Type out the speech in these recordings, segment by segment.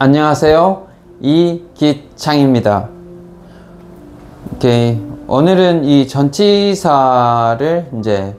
안녕하세요. 이기창입니다. 오늘은 이 전치사를 이제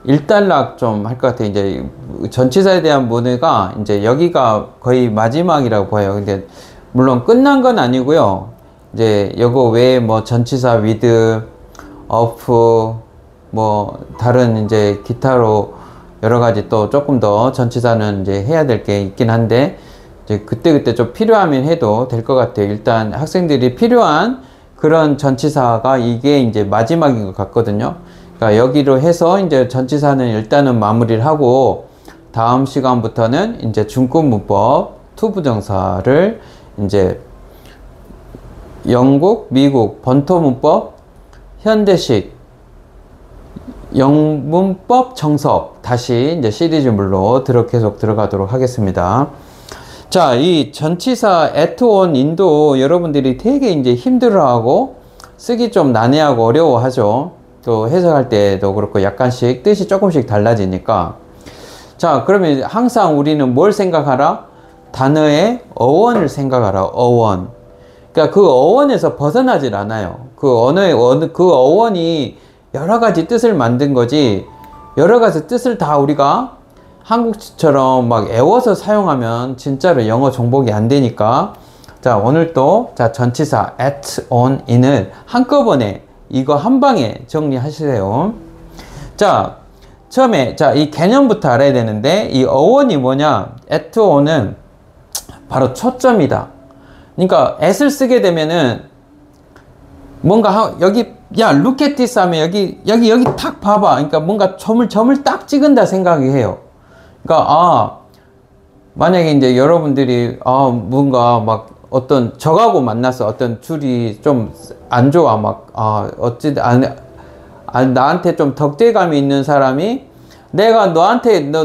일단락 좀 할 것 같아요. 이제 전치사에 대한 문의가 이제 여기가 거의 마지막이라고 보여요. 근데 물론 끝난 건 아니고요. 이제 요거 외에 뭐 전치사 with, of, 뭐 다른 이제 기타로 여러 가지 또 조금 더 전치사는 이제 해야 될 게 있긴 한데 이제 그때그때 좀 필요하면 해도 될 것 같아요. 일단 학생들이 필요한 그런 전치사가 이게 이제 마지막인 것 같거든요. 그러니까 여기로 해서 이제 전치사는 일단은 마무리를 하고 다음 시간부터는 이제 중급 문법 투부정사를 이제 영국, 미국, 번토 문법, 현대식, 영문법 정석 다시 이제 시리즈물로 계속 들어가도록 하겠습니다. 자, 이 전치사 at, on, in도 여러분들이 되게 이제 힘들어하고 쓰기 좀 난해하고 어려워하죠. 또 해석할 때도 그렇고 약간씩 뜻이 조금씩 달라지니까. 자, 그러면 항상 우리는 뭘 생각하라? 단어의 어원을 생각하라. 어원. 그러니까 그 어원에서 벗어나질 않아요. 그 언어의 그 어원이 여러 가지 뜻을 만든 거지, 여러 가지 뜻을 다 우리가 한국처럼 막 애워서 사용하면 진짜로 영어 정복이 안 되니까. 자, 오늘 또 전치사 at, on, in을 한꺼번에 이거 한 방에 정리하시세요. 자, 처음에 이 개념부터 알아야 되는데, 이 어원이 뭐냐? at, on은 바로 초점이다. 그러니까 at을 쓰게 되면은 뭔가 여기 야 look at this 하면 여기 탁 봐봐. 그러니까 뭔가 점을 딱 찍은다 생각이 해요. 그러니까 만약에 이제 여러분들이 뭔가 막 어떤 적하고 만나서 어떤 줄이 좀 안 좋아, 막 나한테 좀 덕대감이 있는 사람이 내가 너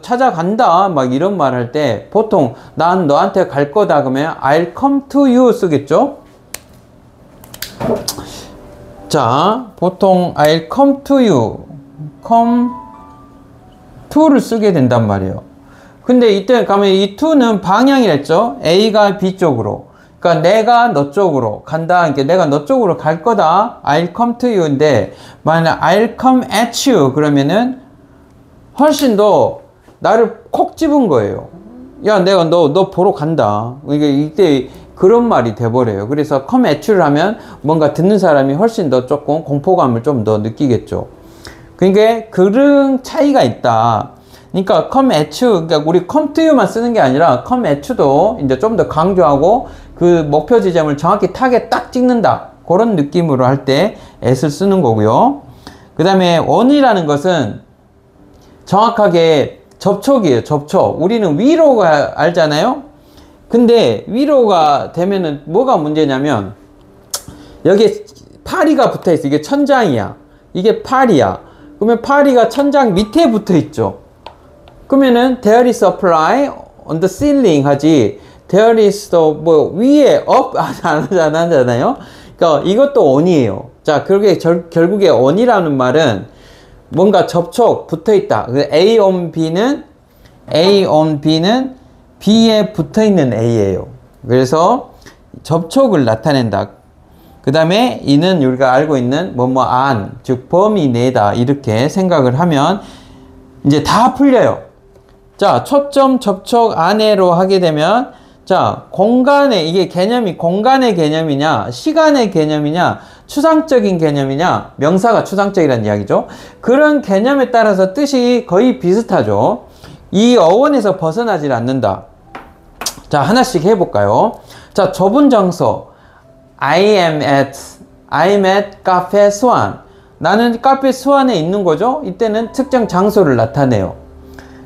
찾아간다 막 이런 말 할 때 보통 난 너한테 갈 거다 그러면 I'll come to you 쓰겠죠. 자, 보통 I'll come to you, come to를 쓰게 된단 말이에요. 근데 이때 가면 이 to는 방향이랬죠. A가 B 쪽으로. 그러니까 내가 너 쪽으로 간다. 그러니까 내가 너 쪽으로 갈 거다. I'll come to you인데, 만약 I'll come at you 그러면은 훨씬 더 나를 콕 집은 거예요. 야, 내가 너 보러 간다. 그러니까 이때 그런 말이 돼버려요. 그래서 come at you를 하면 뭔가 듣는 사람이 훨씬 더 조금 공포감을 좀 더 느끼겠죠. 그러니까 그런 차이가 있다. 그러니까 come at you, 그러니까 우리 come to you만 쓰는 게 아니라 come at you도 이제 좀 더 강조하고 그 목표 지점을 정확히 타겟 딱 찍는다. 그런 느낌으로 할 때 at을 쓰는 거고요. 그 다음에 on이라는 것은 정확하게 접촉이에요. 접촉. 우리는 위로가 알잖아요. 근데 위로가 되면은 뭐가 문제냐면 여기에 파리가 붙어 있어. 이게 천장이야. 이게 파리야. 그러면 파리가 천장 밑에 붙어 있죠. 그러면은 there is a fly on the ceiling 하지 there is the 뭐 위에 up 안 하잖아요. 그러니까 이것도 on이에요. 자, 결국에 on이라는 말은 뭔가 접촉 붙어 있다. A on B는 B에 붙어 있는 A예요. 그래서 접촉을 나타낸다. 그 다음에 이는 우리가 알고 있는 안, 즉 범위 내다 이렇게 생각을 하면 이제 다 풀려요. 자, 초점 접촉 안에로 하게 되면 공간의 이게 개념이 공간의 개념이냐 시간의 개념이냐 추상적인 개념이냐, 명사가 추상적이라는 이야기죠. 그런 개념에 따라서 뜻이 거의 비슷하죠. 이 어원에서 벗어나질 않는다. 자, 하나씩 해볼까요? 자, 좁은 장소 I'm at 카페 수완. 나는 카페 수완에 있는 거죠. 이때는 특정 장소를 나타내요.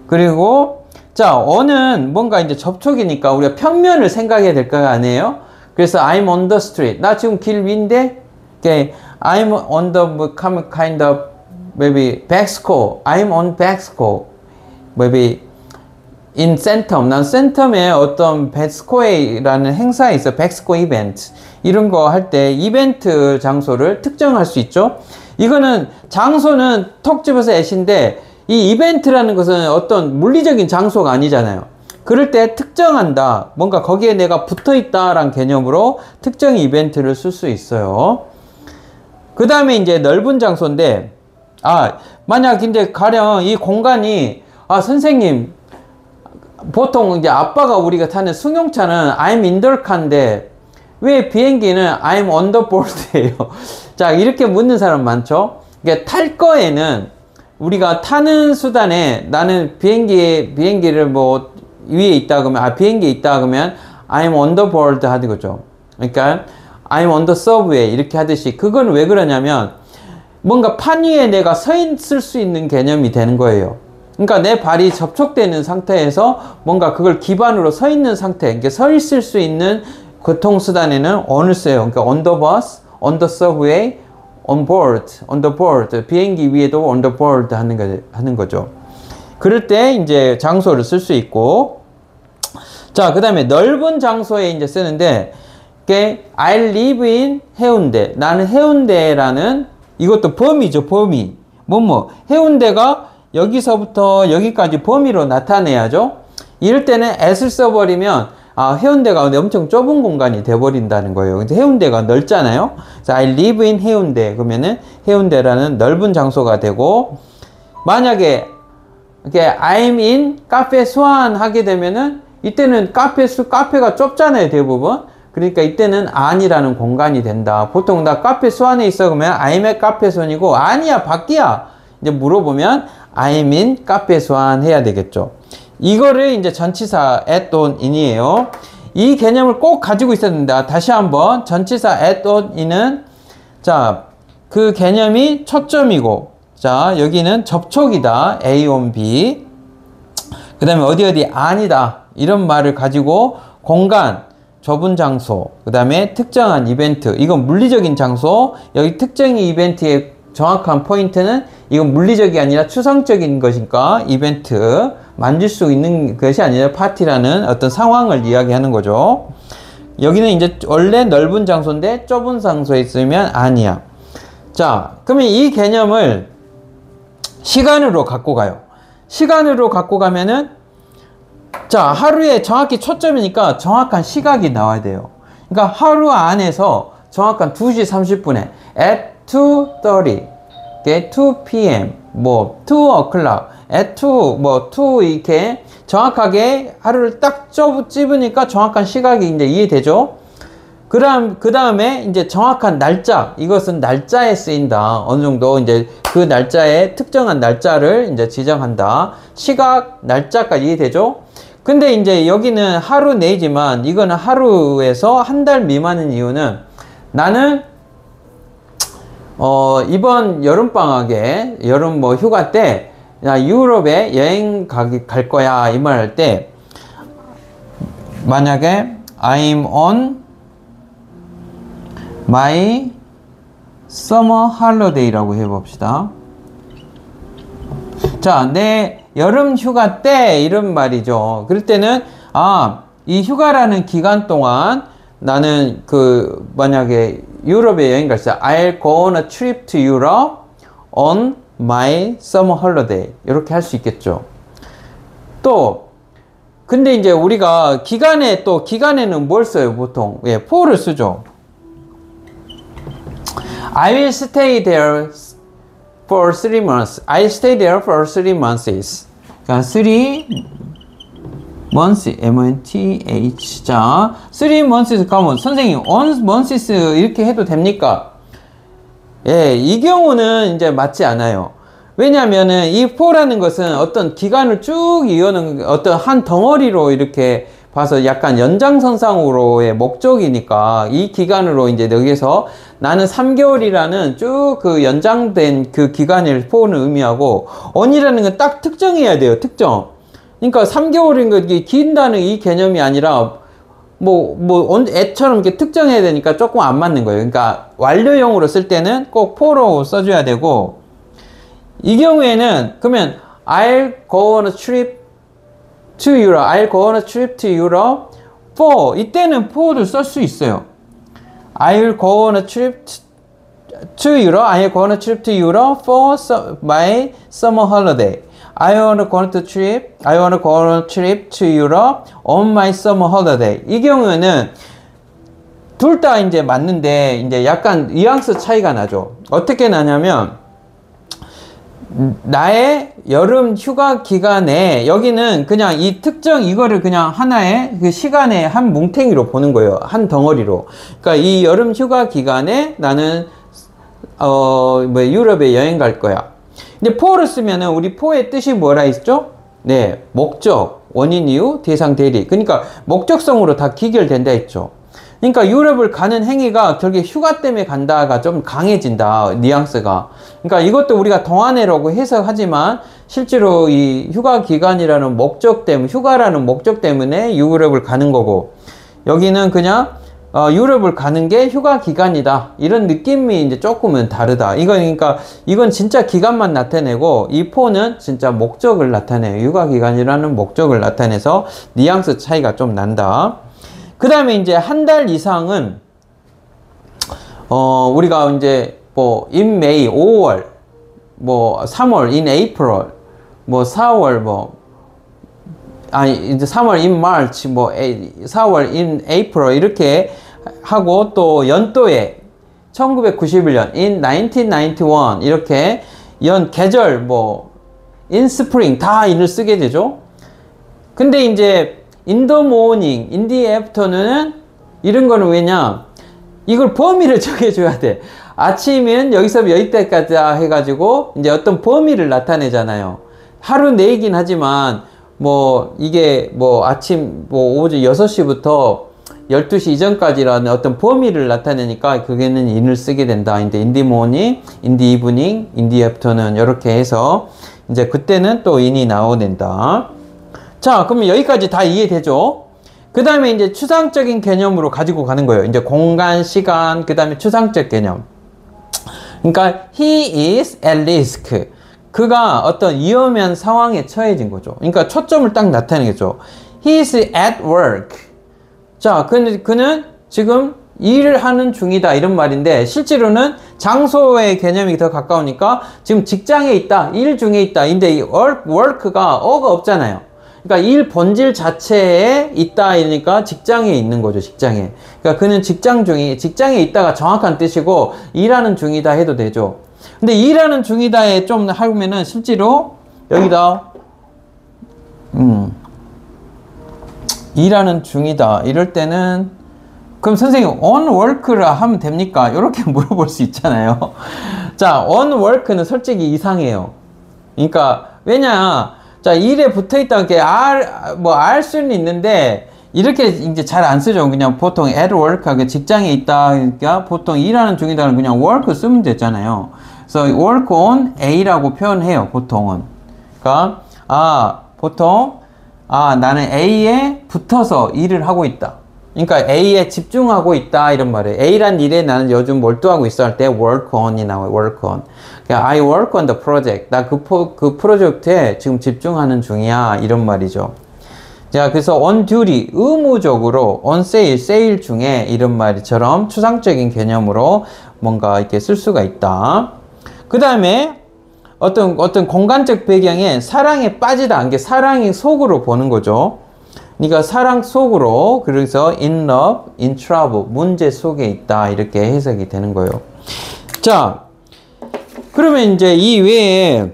그리고 on은 뭔가 이제 접촉이니까 우리가 평면을 생각해야 될 거 아니에요. 그래서 I'm on the street. 나 지금 길 위인데 I'm on the kind of maybe Baxco. I'm on Baxco. maybe in Centum. 난 센텀에 어떤 Baxco라는 행사에 있어. Baxco 이벤트. 이런 거 할 때 이벤트 장소를 특정할 수 있죠. 이거는 장소는 톡 집어서 at인데 이 이벤트라는 것은 어떤 물리적인 장소가 아니잖아요. 그럴 때 특정한다. 뭔가 거기에 내가 붙어 있다라는 개념으로 특정 이벤트를 쓸 수 있어요. 그 다음에 이제 넓은 장소인데, 만약 이제 가령 이 공간이, 선생님, 보통 이제 아빠가 우리가 타는 승용차는 I'm in the car인데, 왜 비행기는 I'm on the board예요? 자, 이렇게 묻는 사람 많죠? 이게 탈 거에는 우리가 타는 수단에 나는 비행기를 뭐 위에 있다 그러면, 비행기에 있다 그러면 I'm on the board 하는 거죠. 그러니까 I'm on the subway 이렇게 하듯이, 그건 왜 그러냐면 뭔가 판 위에 내가 서 있을 수 있는 개념이 되는 거예요. 그러니까 내 발이 접촉되는 상태에서 뭔가 그걸 기반으로 서 있는 상태, 그러니까 서 있을 수 있는 교통수단에는 on을 써요. 그러니까 on the bus, on the subway, on the board. 비행기 위에도 on the board 하는 거죠. 그럴 때 이제 장소를 쓸 수 있고, 자, 그 다음에 넓은 장소에 이제 쓰는데, I live in 해운대. 나는 해운대라는, 이것도 범위죠, 범위. 해운대가 여기서부터 여기까지 범위로 나타내야죠. 이럴 때는 at을 써버리면, 해운대가 엄청 좁은 공간이 돼버린다는 거예요. 근데 해운대가 넓잖아요. 그래서 I live in 해운대. 그러면은 해운대라는 넓은 장소가 되고, 만약에 I'm in 카페 수완 하게 되면은 이때는 카페가 좁잖아요, 대부분. 그러니까 이때는 안이라는 공간이 된다. 보통 나 카페 수완에 있어 그러면 I'm at 카페 수완이고, 아니야 밖이야 이제 물어보면 I'm in 카페 수완 해야 되겠죠. 이거를 이제 전치사 at on in이에요. 이 개념을 꼭 가지고 있어야 된다. 다시 한번 전치사 at on in은, 자, 그 개념이 초점이고, 자, 여기는 접촉이다. A on B. 그 다음에 어디 아니다. 이런 말을 가지고 공간, 좁은 장소, 그 다음에 특정한 이벤트. 이건 물리적인 장소. 여기 특정 이벤트의 정확한 포인트는 이건 물리적이 아니라 추상적인 것이니까 이벤트, 만질 수 있는 것이 아니라 파티라는 어떤 상황을 이야기하는 거죠. 여기는 이제 원래 넓은 장소인데 좁은 장소에 있으면 아니야. 자, 그러면 이 개념을 시간으로 갖고 가요. 시간으로 갖고 가면은, 자, 하루에 정확히 초점이니까 정확한 시각이 나와야 돼요. 그러니까 하루 안에서 정확한 2시 30분에 at 2:30, 2 p.m, 2 o'clock, at 2 이렇게 정확하게 하루를 딱 찝으니까 정확한 시각이 이제 이해되죠? 그 다음에 이제 정확한 날짜, 이것은 날짜에 쓰인다. 어느 정도 이제 그 날짜에 특정한 날짜를 이제 지정한다. 시각, 날짜까지 이해되죠? 근데 이제 여기는 하루 내지만 이거는 하루에서 한 달 미만인 이유는, 나는 이번 여름방학에 여름 휴가 때 유럽에 여행 갈 거야 이 말 할 때, 만약에 I'm on my summer holiday라고 해봅시다. 자, 내 여름 휴가 때 이런 말이죠. 그럴 때는 이 휴가라는 기간 동안 나는 만약에 유럽에 여행 갈 때 I'll go on a trip to Europe on my summer holiday 이렇게 할 수 있겠죠. 또 근데 이제 우리가 기간에는 뭘 써요? 보통 for를 쓰죠. I will stay there for 3 months. I stay there for 3 months. 그러니까 3 months, M-O-N-T-H. 자, 3 months 가면 선생님, on months 이렇게 해도 됩니까? 예, 이 경우는 이제 맞지 않아요. 왜냐면은 이 for라는 것은 어떤 기간을 쭉 이어는 어떤 한 덩어리로 이렇게 봐서 약간 연장선상으로의 목적이니까 이 기간으로 이제 여기서 나는 3개월이라는 쭉 그 연장된 그 기간을 for는 의미하고, on이라는 건 딱 특정해야 돼요. 특정. 그러니까 3개월인 거 긴다는 이 개념이 아니라 애처럼 이렇게 특정해야 되니까 조금 안 맞는 거예요. 그러니까 완료형으로 쓸 때는 꼭 for로 써줘야 되고, 이 경우에는 그러면 I'll go on a trip to Europe, I'll go on a trip to Europe for, 이때는 for를 쓸 수 있어요. I'll go on a trip to Europe, I'll go on a trip to Europe for my summer holiday. I wanna go on a trip to Europe on my summer holiday. 이 경우에는 둘 다 이제 맞는데 이제 약간 뉘앙스 차이가 나죠. 어떻게 나냐면 나의 여름 휴가 기간에 여기는 그냥 이 특정 이거를 그냥 하나의 그 시간의 한 뭉탱이로 보는 거예요. 한 덩어리로. 그러니까 이 여름 휴가 기간에 나는 유럽에 여행 갈 거야. 근데 for를 쓰면은 우리 for의 뜻이 뭐라 했죠? 네, 목적, 원인, 이유, 대상, 대리. 그러니까 목적성으로 다 기결된다 했죠. 그러니까 유럽을 가는 행위가 결국에 휴가 때문에 간다가 좀 강해진다, 뉘앙스가. 그러니까 이것도 우리가 동안회라고 해석하지만 실제로 이 휴가 기간이라는 목적 때문에, 휴가라는 목적 때문에 유럽을 가는 거고, 여기는 그냥 유럽을 가는 게 휴가 기간이다, 이런 느낌이 이제 조금은 다르다. 그러니까 이건 진짜 기간만 나타내고 이 포는 진짜 목적을 나타내요. 휴가 기간이라는 목적을 나타내서 뉘앙스 차이가 좀 난다. 그 다음에 이제 한 달 이상은 우리가 이제 뭐 in May 5월, 뭐 3월 in April, 뭐 4월 이제 3월 in March, 뭐 4월 in April 이렇게 하고, 또 연도에 1991년 in 1991 이렇게 계절 뭐 in spring 다 in을 쓰게 되죠. 근데 이제 in the morning, in the afternoon은 이런 거는 왜냐? 이걸 범위를 정해줘야 돼. 아침은 여기서 여기까지 해가지고 이제 어떤 범위를 나타내잖아요. 하루 내이긴 하지만 뭐 이게 뭐 아침 뭐 오전 6시부터 12시 이전까지라는 어떤 범위를 나타내니까 그게는 in을 쓰게 된다. in the morning, in the evening, in the afternoon 이렇게 해서 이제 그때는 또 in이 나오낸다. 자, 그러면 여기까지 다 이해되죠? 그 다음에 이제 추상적인 개념으로 가지고 가는 거예요. 이제 공간, 시간, 그 다음에 추상적 개념. 그러니까 he is at risk. 그가 어떤 위험한 상황에 처해진 거죠. 그러니까 초점을 딱 나타내겠죠. He is at work. 자, 그는 지금 일을 하는 중이다, 이런 말인데 실제로는 장소의 개념이 더 가까우니까 지금 직장에 있다, 일 중에 있다. 근데 이 work가 어가 없잖아요. 그러니까 일 본질 자체에 있다 이러니까 직장에 있는 거죠, 직장에. 그러니까 그는 직장에 있다가 정확한 뜻이고 일하는 중이다 해도 되죠. 근데 일하는 중이다에 좀 하면은 실제로 여기다 일하는 중이다 이럴 때는 그럼 선생님 on work라 하면 됩니까? 이렇게 물어볼 수 있잖아요. 자, on work는 솔직히 이상해요. 그러니까 왜냐, 자, 일에 붙어 있다는 게 알 수는 있는데 이렇게 이제 잘 안 쓰죠. 그냥 보통 at work, 직장에 있다, 그러니까 보통 일하는 중이다는 그냥 work 쓰면 되잖아요. 그래서 work on A라고 표현해요, 보통은. 그러니까 보통 나는 A에 붙어서 일을 하고 있다. 그러니까 A에 집중하고 있다, 이런 말이에요. A란 일에 나는 요즘 몰두하고 있어 할 때 work on이 나와요. work on. 그러니까 I work on the project. 나 그 프로젝트에 지금 집중하는 중이야, 이런 말이죠. 자, 그래서 on duty, 의무적으로 on sale, 세일 중에, 이런 말처럼 추상적인 개념으로 뭔가 이렇게 쓸 수가 있다. 그 다음에 어떤 공간적 배경에 사랑에 빠지다, 이게 사랑이 속으로 보는 거죠. 그러니까 사랑 속으로, 그래서 in love, in trouble, 문제 속에 있다, 이렇게 해석이 되는 거예요. 자, 그러면 이제 이 외에,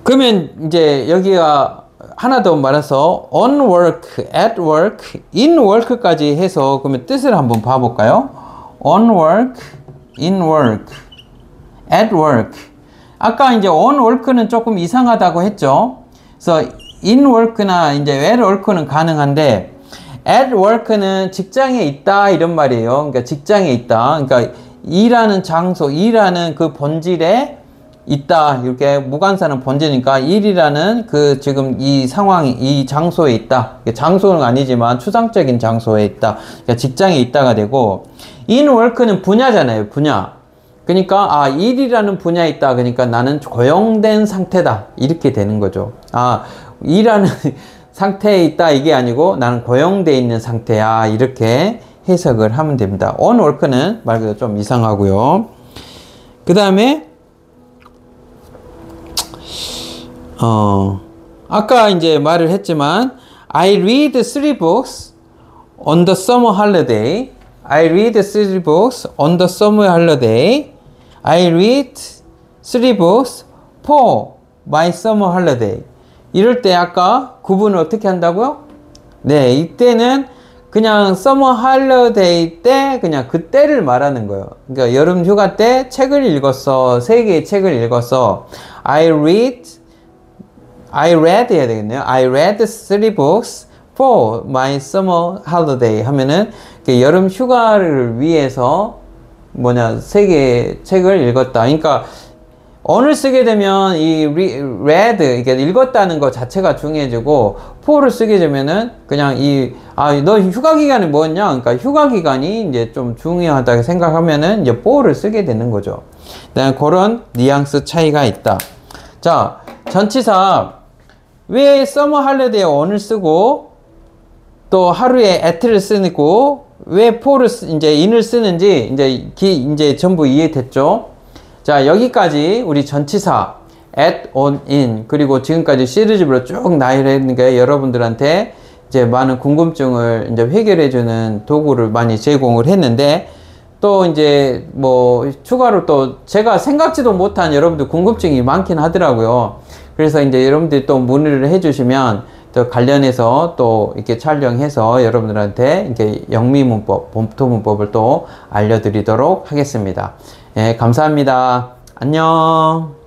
그러면 이제 여기가 하나 더 말해서 on work, at work, in work까지 해서 그러면 뜻을 한번 봐볼까요? on work, in work, at work. 아까 이제 on work는 조금 이상하다고 했죠. 그래서 in work나 이제 at work는 가능한데 at work는 직장에 있다, 이런 말이에요. 그러니까 직장에 있다. 그러니까 일하는 장소, 일하는 그 본질에 있다. 이렇게 무관사는 본질이니까 일이라는 그 지금 이 상황이 이 장소에 있다. 장소는 아니지만 추상적인 장소에 있다. 그러니까 직장에 있다가 되고, in work는 분야잖아요, 분야. 그러니까 일이라는 분야에 있다. 그러니까 나는 고용된 상태다, 이렇게 되는 거죠. 일하는 상태에 있다, 이게 아니고 나는 고용되어 있는 상태야, 이렇게 해석을 하면 됩니다. on work는 말 그대로 좀 이상하고요. 그 다음에 아까 이제 말을 했지만, I read 3 books on the summer holiday. I read 3 books on the summer holiday. I read 3 books for my summer holiday. 이럴 때 아까 구분을 어떻게 한다고요? 네, 이때는 그냥 summer holiday 때 그냥 그때를 말하는 거예요. 그러니까 여름 휴가 때 책을 읽었어. 3개의 책을 읽었어. I read 해야 되겠네요. I read 3 books for my summer holiday 하면은 여름 휴가를 위해서 3개의 책을 읽었다. 그러니까 on을 쓰게 되면 이 read, 이게 읽었다는 것 자체가 중요해지고, for를 쓰게 되면은 그냥 너 휴가 기간이 뭐였냐? 그러니까 휴가 기간이 이제 좀 중요하다고 생각하면은 이제 for를 쓰게 되는 거죠. 그런 뉘앙스 차이가 있다. 자, 전치사. 왜 summer holiday on을 쓰고, 또 하루에 at를 쓰고, 왜 for를 이제 in을 쓰는지 이제 전부 이해됐죠? 자, 여기까지 우리 전치사 at, on, in, 그리고 지금까지 시리즈별로 쭉 나열했는 게 여러분들한테 이제 많은 궁금증을 이제 해결해주는 도구를 많이 제공을 했는데, 또 이제 추가로 또 제가 생각지도 못한 여러분들 궁금증이 많긴 하더라고요. 그래서 이제 여러분들이 또 문의를 해주시면 또 관련해서 또 이렇게 촬영해서 여러분들한테 이렇게 영미문법, 본토문법을 또 알려드리도록 하겠습니다. 예, 감사합니다. 안녕.